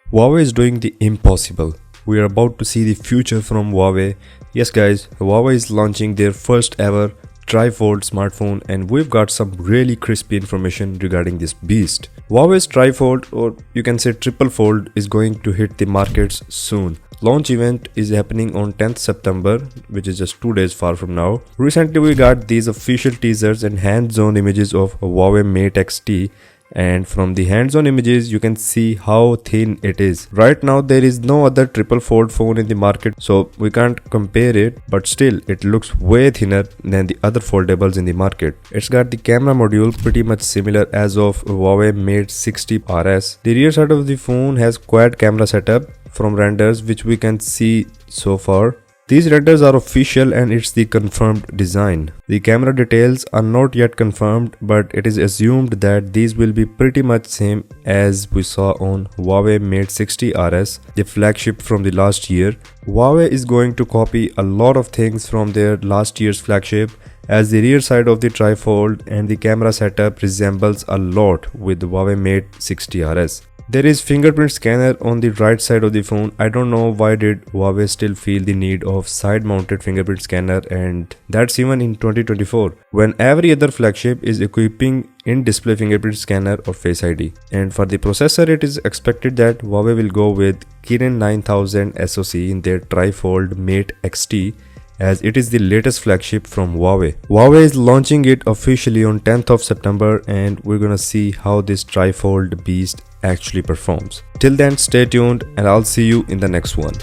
Huawei is doing the impossible. We are about to see the future from Huawei. Yes guys, Huawei is launching their first ever tri-fold smartphone and we've got some really crispy information regarding this beast. Huawei's tri-fold, or you can say triple fold, is going to hit the markets soon. Launch event is happening on 10th September, which is just 2 days far from now. Recently we got these official teasers and hands-on images of Huawei Mate X-T, and from the hands-on images you can see how thin it is. Right now there is no other triple fold phone in the market, so we can't compare it, but still it looks way thinner than the other foldables in the market. It's got the camera module pretty much similar as of Huawei Mate 60 RS. The rear side of the phone has quad camera setup from renders which we can see so far. These renders are official and it's the confirmed design. The camera details are not yet confirmed, but it is assumed that these will be pretty much same as we saw on Huawei Mate 60 RS, the flagship from the last year. Huawei is going to copy a lot of things from their last year's flagship, as the rear side of the trifold and the camera setup resembles a lot with the Huawei Mate 60 RS. There is fingerprint scanner on the right side of the phone. I don't know why did Huawei still feel the need of side mounted fingerprint scanner, and that's even in 2024 when every other flagship is equipping in-display fingerprint scanner or Face ID. And for the processor, it is expected that Huawei will go with Kirin 9000 SoC in their tri-fold Mate X-T, as it is the latest flagship from Huawei. Huawei is launching it officially on 10th of September and we're gonna see how this tri-fold beast actually performs. Till then, stay tuned and I'll see you in the next one.